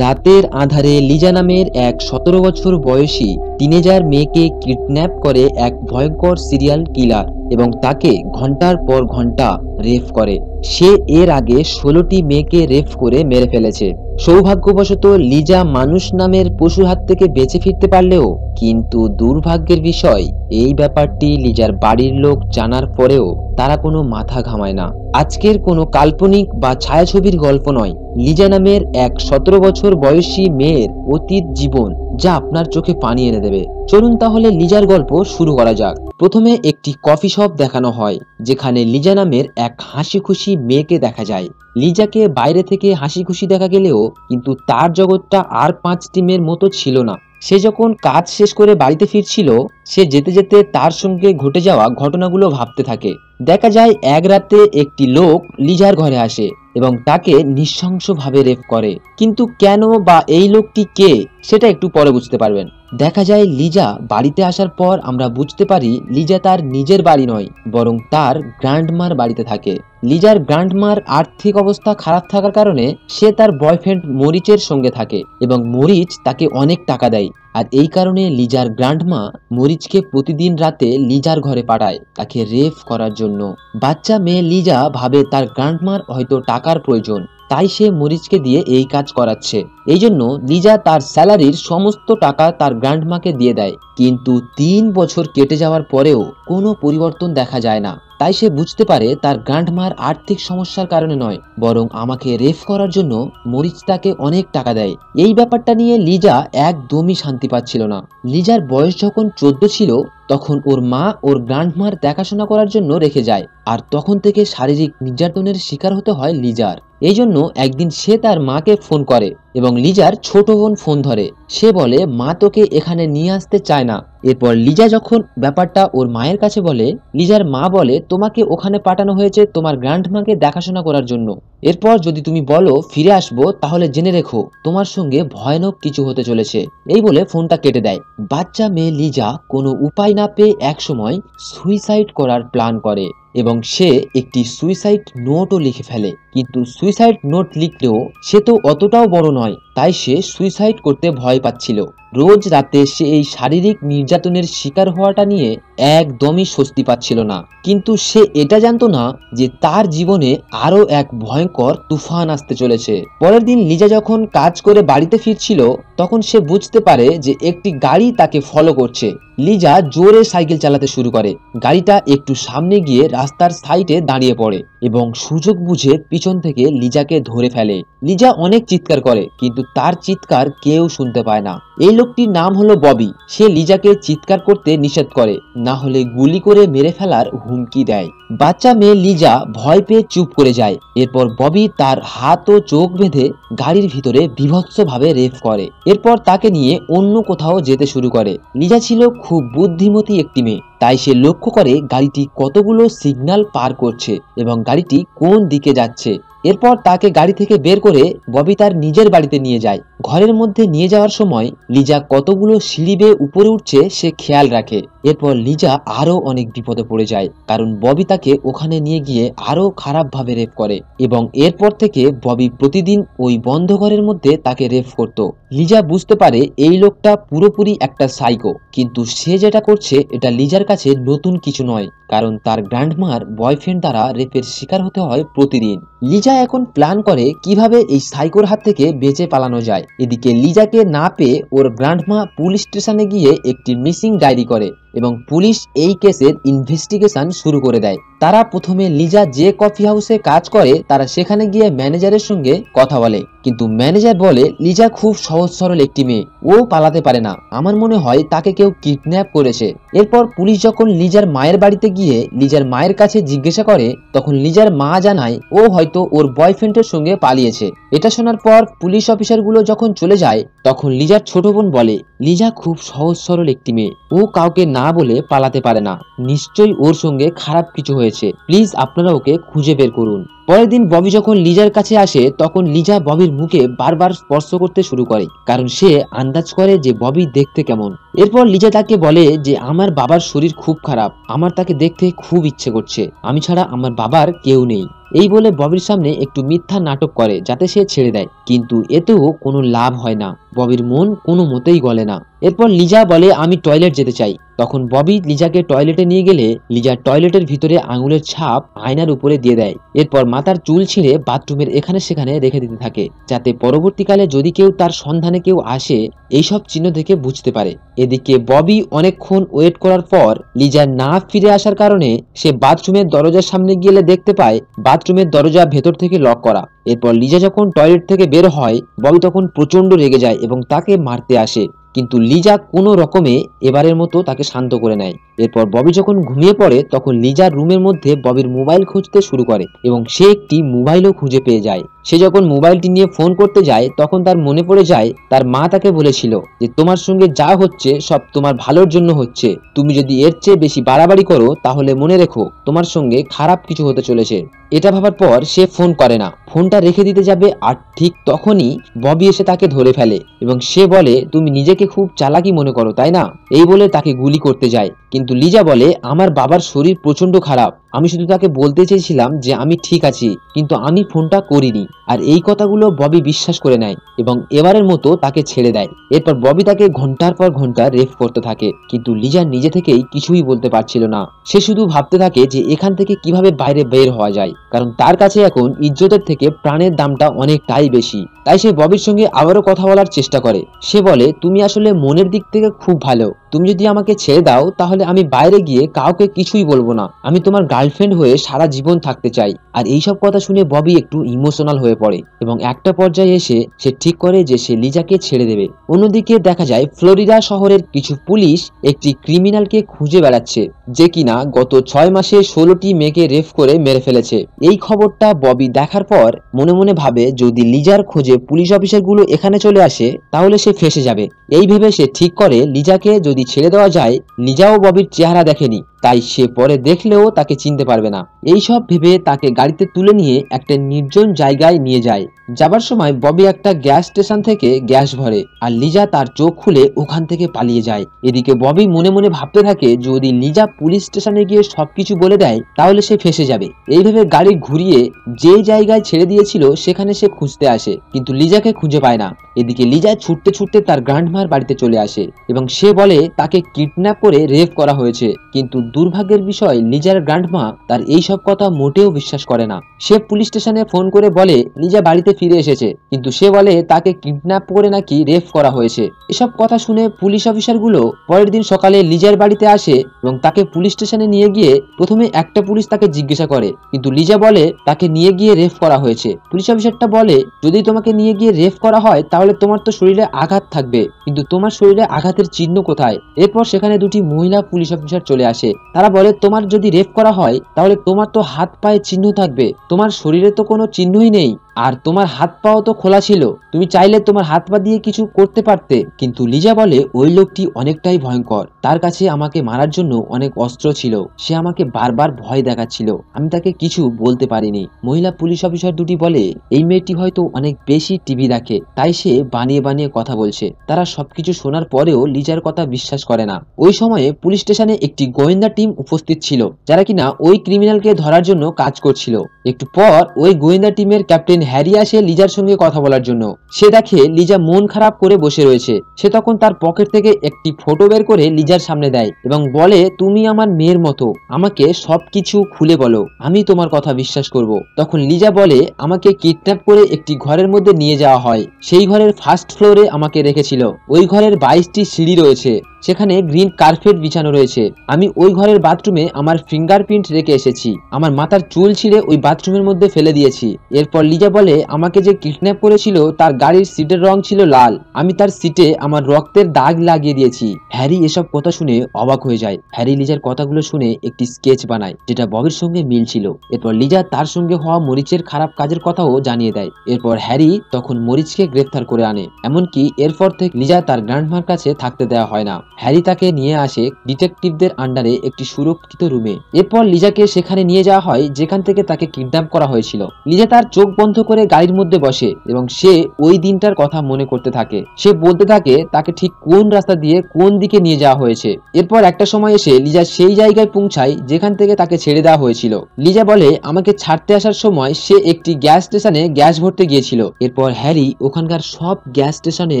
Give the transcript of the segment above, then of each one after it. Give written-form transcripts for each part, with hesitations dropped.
রাতের আঁধারে লিজা নামের এক 17 বছর বয়সী টিনেজার মেয়েকে কিডন্যাপ করে এক ভয়ঙ্কর সিরিয়াল কিলার এবং তাকে ঘন্টার পর ঘন্টা রেপ করে। সে এর আগে 16টি মেয়েকে রেপ করে মেরে ফেলেছে। সৌভাগ্যবশত লিজা মানুষ নামের পশুর হাত থেকে বেঁচে ফিরতে পারলেও কিন্তু দুর্ভাগ্যের বিষয় এই ব্যাপারটি লিজার বাড়ির লোক জানার পরেও তারা কোনো মাথা ঘামায় না। আজকের কোনো কাল্পনিক বা ছায়াছবির গল্প নয়, লিজা নামের এক 17 বছর বয়সী মেয়ের অতীত জীবন যা আপনার চোখে পানি এনে দেবে। চলুন তাহলে লিজার গল্প শুরু করা যাক। প্রথমে একটি কফি শপ দেখানো হয় যেখানে লিজা নামের এক হাসি খুশি মেয়েকে দেখা যায়। লিজাকে বাইরে থেকে হাসি খুশি দেখা গেলেও কিন্তু তার জগৎটা আর 5টি মেয়ের মতো ছিল না। সে যখন কাজ শেষ করে বাড়িতে ফিরছিল, সে যেতে যেতে তার সঙ্গে ঘটে যাওয়া ঘটনাগুলো ভাবতে থাকে। দেখা যায় এক রাতে একটি লোক লিজার ঘরে আসে এবং তাকে নৃশংসভাবে রেপ করে। কিন্তু কেন বা এই লোকটি কে সেটা একটু পরে বুঝতে পারবেন। দেখা যায় লিজা বাড়িতে আসার পর আমরা বুঝতে পারি লিজা তার নিজের বাড়ি নয় বরং তার গ্র্যান্ডমার বাড়িতে থাকে। লিজার গ্র্যান্ডমার আর্থিক অবস্থা খারাপ থাকার কারণে সে তার বয়ফ্রেন্ড মরিচের সঙ্গে থাকে এবং মরিচ তাকে অনেক টাকা দেয়। আর এই কারণে লিজার গ্র্যান্ডমা মরিচকে প্রতিদিন রাতে লিজার ঘরে পাঠায় তাকে রেপ করার জন্য। বাচ্চা মেয়ে লিজা ভাবে তার গ্র্যান্ডমার হয়তো টাকার প্রয়োজন, তাই সে মরিচকে দিয়ে এই কাজ করাচ্ছে। এই জন্য লিজা তার স্যালারির সমস্ত টাকা তার গ্র্যান্ডমাকে দিয়ে দেয়। কিন্তু 3 বছর কেটে যাওয়ার পরেও কোনো পরিবর্তন দেখা যায় না। তাই সে বুঝতে পারে তার গ্র্যান্ডমার আর্থিক সমস্যার কারণে নয় বরং আমাকে রেপ করার জন্য মরিচ তাকে অনেক টাকা দেয়। এই ব্যাপারটা নিয়ে লিজা একদমই শান্তি পাচ্ছিল না। লিজার বয়স যখন 14 ছিল তখন ওর মা ওর গ্র্যান্ডমার দেখাশোনা করার জন্য রেখে যায়, আর তখন থেকে শারীরিক নির্যাতনের শিকার হতে হয় লিজার। এই জন্য একদিন সে তার মাকে ফোন করে এবং লিজার ছোট বোন ফোন ধরে। সে বলে মা তোকে এখানে নিয়ে আসতে চায় না। এরপর লিজা যখন ব্যাপারটা ওর মায়ের কাছে বলে, লিজার মা বলে তোমাকে ওখানে পাঠানো হয়েছে তোমার গ্র্যান্ডমাকে দেখাশোনা করার জন্য। এরপর যদি তুমি বলো ফিরে আসবো তাহলে জেনে রেখো তোমার সঙ্গে ভয়ানক কিছু হতে চলেছে। এই বলে ফোনটা কেটে দেয়। বাচ্চা মেয়ে লিজা কোনো উপায় না পেয়ে একসময় সুইসাইড করার প্ল্যান করে এবং সে একটি সুইসাইড নোটও লিখে ফেলে। কিন্তু সুইসাইড নোট লিখলেও সে তো অতটাও বড় নয়, তাই সে সুইসাইড করতে ভয় পাচ্ছিল। রোজ রাতে সে এই শারীরিক নির্যাতনের শিকার হওয়াটা নিয়ে একদমই স্বস্তি পাচ্ছিল না। কিন্তু সে এটা জানতো না যে তার জীবনে আরো এক ভয়ঙ্কর তুফান আসতে চলেছে। পরের দিন লিজা যখন কাজ করে বাড়িতে ফিরছিল তখন সে বুঝতে পারে যে একটি গাড়ি তাকে ফলো করছে। লিজা জোরে সাইকেল চালাতে শুরু করে। গাড়িটা একটু সামনে গিয়ে রাস্তার সাইডে দাঁড়িয়ে পড়ে এবং সুযোগ বুঝে পিছন থেকে লিজাকে ধরে ফেলে। লিজা অনেক চিৎকার করে কিন্তু তার চিৎকার কেউ শুনতে পায় না। এই লোকটির নাম হলো ববি। সে লিজাকে চিৎকার করতে নিষেধ করে, না হলে গুলি করে মেরে ফেলার হুমকি দেয়। বাচ্চা মেয়ে লিজা ভয় পেয়ে চুপ করে যায়। এরপর ববি তার হাত ও চোখ বেঁধে গাড়ির ভিতরে বীভৎসভাবে রেপ করে। এরপর তাকে নিয়ে অন্য কোথাও যেতে শুরু করে। লিজা ছিল খুব বুদ্ধিমতী একটি মেয়ে, তাই সে লক্ষ্য করে গাড়িটি কতগুলো সিগন্যাল পার করছে এবং গাড়িটি কোন দিকে যাচ্ছে। এরপর তাকে গাড়ি থেকে বের করে ববি তার নিজের বাড়িতে নিয়ে যায়। ঘরের মধ্যে নিয়ে যাওয়ার সময় লিজা কতগুলো সিঁড়ি বেয়ে উপরে উঠছে সে খেয়াল রাখে। এরপর লিজা আরো অনেক বিপদে পড়ে যায় কারণ ববি তাকে ওখানে নিয়ে গিয়ে আরো খারাপ ভাবে রেপ করে এবং এরপর থেকে ববি প্রতিদিন ওই বন্ধ ঘরের মধ্যে তাকে রেপ করত। লিজা বুঝতে পারে এই লোকটা পুরোপুরি একটা সাইকো, কিন্তু সে যেটা করছে এটা লিজার কাছে নতুন কিছু নয় কারণ তার গ্র্যান্ডমার বয়ফ্রেন্ড দ্বারা রেপের শিকার হতে হয় প্রতিদিন। লিজা এখন প্ল্যান করে কিভাবে এই সাইকোর হাত থেকে বেঁচে পালানো যায়। এদিকে লিজাকে না পেয়ে ওর গ্র্যান্ডমা পুলিশ স্টেশনে গিয়ে একটি মিসিং ডায়েরি করে এবং পুলিশ এই কেসের ইনভেস্টিগেশন শুরু করে দেয়। তারা প্রথমে লিজা যে কফি হাউসে কাজ করে তারা সেখানে গিয়ে ম্যানেজারের সঙ্গে কথা বলে, কিন্তু ম্যানেজার বলে লিজা খুব সহজ সরল একটি মেয়ে, ও পালাতে পারে না, আমার মনে হয় তাকে কেউ কিডন্যাপ করেছে। এরপর পুলিশ যখন লিজার মায়ের বাড়িতে গিয়ে লিজার মায়ের কাছে জিজ্ঞাসা করে তখন লিজার মা জানায় ও হয়তো ওর বয়ফ্রেন্ডের সঙ্গে পালিয়েছে। এটা শোনার পর পুলিশ অফিসারগুলো যখন চলে যায় তখন লিজার ছোট বোন বলে লিজা খুব সহজ সরল একটি মেয়ে, ও কাউকে না বলে পালাতে পারে না, নিশ্চয়ই ওর সঙ্গে খারাপ কিছু হয়েছে, প্লিজ আপনারা ওকে খুঁজে বের করুন। পরের দিন ববি যখন লিজার কাছে আসে তখন লিজা ববির মুখে বারবার স্পর্শ করতে শুরু করে কারণ সে আন্দাজ করে যে ববি দেখতে কেমন। এরপর লিজা তাকে বলে যে আমার বাবার শরীর খুব খারাপ, আমার তাকে দেখতে খুব ইচ্ছে করছে, আমি ছাড়া আমার বাবার কেউ নেই। এই বলে ববির সামনে একটু মিথ্যা নাটক করে যাতে সে ছেড়ে দেয়, কিন্তু এতেও কোনো লাভ হয় না। ববির মন কোনো মতেই গলে না। এরপর লিজা বলে আমি টয়লেট যেতে চাই। তখন ববি লিজাকে টয়লেটে নিয়ে গেলে লিজা টয়লেটের ভিতরে আঙুলের ছাপ আয়নার উপরে দিয়ে দেয়। এরপর মাথার চুল ছিঁড়ে বাথরুমের এখানে সেখানে রেখে দিতে থাকে, যাতে পরবর্তীকালে যদি কেউ তার সন্ধানে কেউ আসে এইসব চিহ্ন দেখে বুঝতে পারে। এদিকে ববি অনেকক্ষণ ওয়েট করার পর লিজা না ফিরে আসার কারণে সে বাথরুমের দরজার সামনে গেলে দেখতে পায় বাথরুমের দরজা ভেতর থেকে লক করা। এরপর লিজা যখন টয়লেট থেকে বের হয় ববি তখন প্রচন্ড রেগে যায় এবং তাকে মারতে আসে, কিন্তু লিজা কোনো রকমে এবারের মতো তাকে শান্ত করে নেয়। এরপর ববি যখন ঘুমিয়ে পড়ে তখন লিজার রুমের মধ্যে ববির মোবাইল খুঁজতে শুরু করে এবং সে একটি মোবাইলও খুঁজে পেয়ে যায়। সে যখন মোবাইলটি নিয়ে ফোন করতে যায় তখন তার মনে পড়ে যায় তার মা তাকে বলেছিল যে তোমার সঙ্গে যা হচ্ছে সব তোমার ভালোর জন্য হচ্ছে, তুমি যদি এর চেয়ে বেশি বাড়াবাড়ি করো তাহলে মনে রেখো তোমার সঙ্গে খারাপ কিছু হতে চলেছে। এটা ভাবার পর সে ফোন করে না, ফোনটা রেখে দিতে যাবে আর ঠিক তখনই ববি এসে তাকে ধরে ফেলে এবং সে বলে তুমি নিজেকে খুব চালাকি মনে করো তাই না, এই বলে তাকে গুলি করতে যায়। কিন্তু লিজা বলে আমার বাবার শরীর প্রচন্ড খারাপ, আমি শুধু তাকে বলতে চেয়েছিলাম যে আমি ঠিক আছি, কিন্তু আমি ফোনটা করিনি। আর এই কথাগুলো ববি বিশ্বাস করে নেয় এবং এবারের মতো তাকে ছেড়ে দেয়। এরপর ববি তাকে ঘন্টার পর ঘন্টা রেপ করতে থাকে, কিন্তু লিজা নিজে থেকেই কিছুই বলতে পারছিল না। সে শুধু ভাবতে থাকে যে এখান থেকে কিভাবে বাইরে বের হওয়া যায়, কারণ তার কাছে এখন ইজ্জতের থেকে প্রাণের দামটা অনেকটাই বেশি। তাই সে ববির সঙ্গে আবারও কথা বলার চেষ্টা করে। সে বলে তুমি আসলে মনের দিক থেকে খুব ভালো, তুমি যদি আমাকে ছেড়ে দাও তাহলে আমি বাইরে গিয়ে কাউকে কিছুই বলবো না, আমি তোমার গার্লফ্রেন্ড হয়ে সারা জীবন থাকতে চাই। আর এইসব কথা শুনে ববি একটু ইমোশনাল হয়ে পড়ে এবং একটা পর্যায়ে এসে সে ঠিক করে যে সে লিজাকে ছেড়ে দেবে। অন্যদিকে দেখা যায় ফ্লোরিডা শহরের কিছু পুলিশ একটি ক্রিমিনালকে খুঁজে বেড়াচ্ছে যে কিনা গত 6 মাসে 16টি মেয়েকে রেপ করে মেরে ফেলেছে। এই খবরটা ববি দেখার পর মনে মনে ভাবে যদি লিজার খোঁজে পুলিশ অফিসারগুলো এখানে চলে আসে তাহলে সে ফেঁসে যাবে। এই ভেবে সে ঠিক করে লিজাকে যদি ছেড়ে দেওয়া যায়, লিজাও ববির চেহারা দেখেনি তাই সে পরে দেখলেও তাকে চিনতে পারবে না। এইসব ভেবে তাকে গাড়িতে তুলে নিয়ে একটা নির্জন জায়গায় নিয়ে যায়। যাবার সময় ববি একটা গ্যাস স্টেশন থেকে গ্যাস ভরে আর লিজা তার চোখ খুলে ওখান থেকে পালিয়ে যায়। এদিকে ববি মনে মনে ভাবতে থাকে যদি লিজা পুলিশ স্টেশনে গিয়ে সবকিছু বলে দেয় তাহলে সে ফেঁসে যাবে। এই ভেবে গাড়ি ঘুরিয়ে যে জায়গায় ছেড়ে দিয়েছিল সেখানে সে খুঁজতে আসে, কিন্তু লিজাকে খুঁজে পায় না। এদিকে লিজা ছুটতে ছুটতে তার গ্র্যান্ডমার বাড়িতে চলে আসে এবং সে বলে তাকে কিডন্যাপ করে রেপ করা হয়েছে, কিন্তু দুর্ভাগ্যের বিষয় লিজার গ্র্যান্ডমা তার এইসব কথা মোটেও বিশ্বাস করে না। সে পুলিশ স্টেশনে ফোন করে বলে লিজা বাড়িতে ফিরে এসেছে, কিন্তু সে বলে তাকে কিডন্যাপ করে নাকি রেপ করা হয়েছে। এসব কথা শুনে পুলিশ অফিসারগুলো পরের দিন সকালে লিজার বাড়িতে আসে এবং তাকে পুলিশ স্টেশনে নিয়ে গিয়ে প্রথমে একটা পুলিশ তাকে জিজ্ঞাসা করে, কিন্তু লিজা বলে তাকে নিয়ে গিয়ে রেপ করা হয়েছে। পুলিশ অফিসারটা বলে যদি তোমাকে নিয়ে গিয়ে রেপ করা হয় তাহলে তোমার তো শরীরে আঘাত থাকবে, কিন্তু তোমার শরীরে আঘাতের চিহ্ন কোথায়? এরপর সেখানে দুটি মহিলা পুলিশ অফিসার চলে আসে। তারা বলে তোমার যদি রেপ করা হয় তাহলে তোমার তো হাত পায়ে চিহ্ন থাকবে, তোমার শরীরে তো কোনো চিহ্নই নেই, আর তোমার হাত পাও তো খোলা ছিল, তুমি চাইলে তোমার হাত পা দিয়ে কিছু করতে পারতে। কিন্তু লিজা বলে ওই লোকটি অনেকটাই ভয়ঙ্কর, তার কাছে আমাকে মারার জন্য অনেক অস্ত্র ছিল, সে আমাকে বারবার ভয় দেখাচ্ছিল, আমি তাকে কিছু বলতে পারিনি। মহিলা পুলিশ অফিসার দুটি বলে এই মেয়েটি হয়তো অনেক বেশি টিভি দেখে তাই সে বানিয়ে বানিয়ে কথা বলছে। তারা সবকিছু শোনার পরেও লিজার কথা বিশ্বাস করে না। ওই সময়ে পুলিশ স্টেশনে একটি গোয়েন্দা টিম উপস্থিত ছিল যারা কিনা ওই ক্রিমিনালকে ধরার জন্য কাজ করছিল। একটু পর ওই গোয়েন্দা টিমের ক্যাপ্টেন হ্যারি আসে লিজার সঙ্গে কথা বলার জন্য। সে দেখে লিজা মন খারাপ করে বসে রয়েছে। সে তখন তার পকেট থেকে একটি ফটো বের করে লিজার সামনে দেয় এবং বলে তুমি আমার মেয়ের মতো, আমাকে সবকিছু খুলে বলো, আমি তোমার কথা বিশ্বাস করব। তখন লিজা বলে আমাকে কিডন্যাপ করে একটি ঘরের মধ্যে নিয়ে যাওয়া হয়, সেই ঘরের ফার্স্ট ফ্লোরে আমাকে রেখেছিল, ওই ঘরের 22টি সিঁড়ি রয়েছে, সেখানে গ্রিন কার্পেট বিছানো রয়েছে, আমি ওই ঘরের বাথরুমে আমার ফিঙ্গারপ্রিন্ট রেখে এসেছি, আমার মাথার চুল ছিঁড়ে ওই বাথরুমের মধ্যে ফেলে দিয়েছি। এরপর লিজা বলে আমাকে যে কিডন্যাপ করেছিল তার গাড়ির সিটের রং ছিল লাল, আমি তার সিটে আমার রক্তের দাগ লাগিয়ে দিয়েছি। হ্যারি এসব কথা শুনে অবাক হয়ে যায়। হ্যারি লিজার কথাগুলো শুনে একটি স্কেচ বানায় যেটা ববির সঙ্গে মিল ছিল। এরপর লিজা তার সঙ্গে হওয়া মরিচের খারাপ কাজের কথাও জানিয়ে দেয়। এরপর হ্যারি তখন মরিচকে গ্রেফতার করে আনে, এমনকি এরপর থেকে লিজা তার গ্র্যান্ডমার কাছে থাকতে দেওয়া হয় না। হ্যারি তাকে নিয়ে আসে ডিটেকটিভদের আন্ডারে একটি সুরক্ষিত রুমে। এরপর লিজাকে সেখানে নিয়ে যাওয়া হয় যেখান থেকে তাকে কিডন্যাপ করা হয়েছিল। লিজা তার চোখ বন্ধ করে গাড়ির মধ্যে বসে এবং সে ওই দিনটার কথা মনে করতে থাকে। সে বলতে থাকে তাকে ঠিক কোন রাস্তা দিয়ে কোন দিকে নিয়ে যাওয়া হয়েছে। এরপর একটা সময় এসে লিজা সেই জায়গায় পৌঁছায় যেখান থেকে তাকে ছেড়ে দেওয়া হয়েছিল। লিজা বলে আমাকে ছাড়তে আসার সময় সে একটি গ্যাস স্টেশনে গ্যাস ভরতে গিয়েছিল। এরপর হ্যারি ওখানকার সব গ্যাস স্টেশনে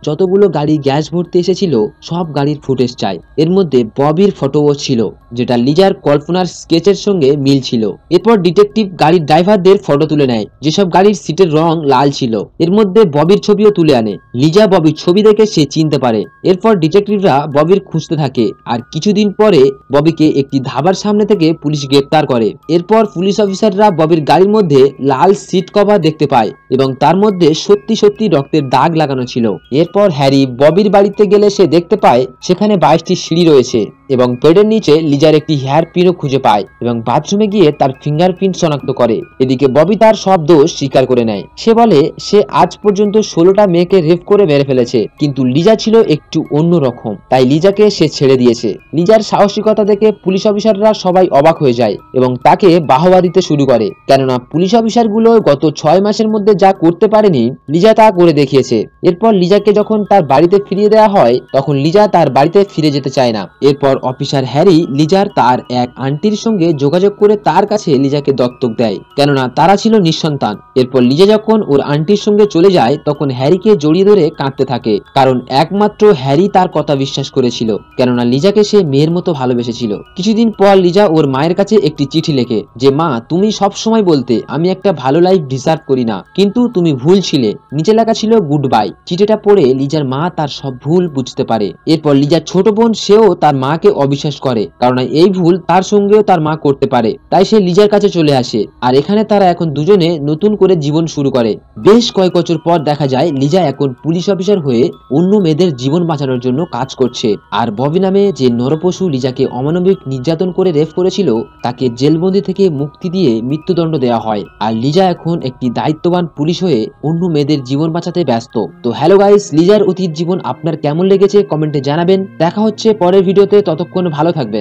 যতগুলো গাড়ি গ্যাস ভরতে এসেছিল সব গাড়ির ফুটেজ চায়। এর মধ্যে ববির ফটোও ছিল যেটা লিজার কল্পনার স্কেচের সঙ্গে মিল ছিল। এরপর ডিটেকটিভ গাড়ির ড্রাইভারদের ফটো তুলে নেয় যেসব গাড়ির সিটের রং লাল ছিল। এর মধ্যে ববির ছবিও তুলে আনে। লিজা ববির ছবি দেখে সে চিনতে পারে। এরপর ডিটেকটিভরা ববির খুঁজতে থাকে আর কিছুদিন পরে ববিকে একটি ধাবার সামনে থেকে পুলিশ গ্রেপ্তার করে। এরপর পুলিশ অফিসাররা ববির গাড়ির মধ্যে লাল সিট কভার দেখতে পায় এবং তার মধ্যে সত্যি সত্যি রক্তের দাগ লাগানো ছিল। এরপর হ্যারি ববির বাড়িতে গেলে সে দেখতে পায় সেখানে 22টি সিঁড়ি রয়েছে এবং বেডের নিচে লিজার একটি হেয়ার পিনও খুঁজে পায় এবং বাথরুমে গিয়ে তার ফিঙ্গারপ্রিন্ট শনাক্ত করে। এদিকে ববি তার সব দোষ স্বীকার করে নেয়। সে বলে সে আজ পর্যন্ত 16টা মেয়েকে রেপ করে মেরে ফেলেছে, কিন্তু লিজা ছিল একটু অন্যরকম, তাই লিজাকে সে ছেড়ে দিয়েছে। লিজার সাহসিকতা দেখে পুলিশ অফিসাররা সবাই অবাক হয়ে যায় এবং তাকে বাহবা দিতে শুরু করে, কেননা পুলিশ অফিসারগুলো গত 6 মাসের মধ্যে যা করতে পারেনি লিজা তা করে দেখিয়েছে। এরপর লিজাকে যখন তার বাড়িতে ফিরিয়ে দেওয়া হয় তখন লিজা তার বাড়িতে ফিরে যেতে চায় না। এরপর অফিসার হ্যারি লিজার তার এক আন্টির সঙ্গে যোগাযোগ করে তার কাছে লিজাকে দত্তক দেয়, কেননা তারা ছিল নিঃসন্তান। এরপর লিজা যখন ওর আন্টির সঙ্গে চলে যায় তখন হ্যারিকে জড়িয়ে ধরে কাঁদতে থাকে, কারণ একমাত্র হ্যারি তার কথা বিশ্বাস করেছিল, কেননা লিজাকে সে মেয়ের মতো ভালোবেসেছিল। কিছুদিন পর লিজা ওর মায়ের কাছে একটি চিঠি লেখে যে মা, তুমি সব সময় বলতে আমি একটা ভালো লাইফ ডিজার্ভ করি না, কিন্তু তুমি ভুল ছিলে। নিচে লেখা ছিল গুড বাই। চিঠিটা পড়ে লিজার মা তার সব ভুল বুঝতে পারে। এরপর লিজার ছোট বোন সেও তার মাকে অবিশ্বাস করে, কারণ এই ভুল তার সঙ্গেও তার মা করতে পারে, তাই সে লিজার কাছে চলে আসে। আর এখানে তারা এখন দুজনে নতুন করে জীবন শুরু করে। বেশ কয়েক বছর পর দেখা যায় লিজা এখন পুলিশ অফিসার হয়ে অন্য মেয়েদের জীবন বাঁচানোর জন্য কাজ করছে। আর ববি নামে যে নরপশু লিজাকে অমানবিক নির্যাতন করে রেপ করেছিল তাকে জেলবন্দি থেকে মুক্তি দিয়ে মৃত্যুদণ্ড দেওয়া হয়। আর লিজা এখন একটি দায়িত্ববান পুলিশ হয়ে অন্য মেয়েদের জীবন বাঁচাতে ব্যস্ত। তো হ্যালো গাইস, লিজার অতীত জীবন আপনার কেমন লেগেছে কমেন্টে জানাবেন। দেখা হচ্ছে পরের ভিডিওতে, ততক্ষণ ভালো থাকবেন।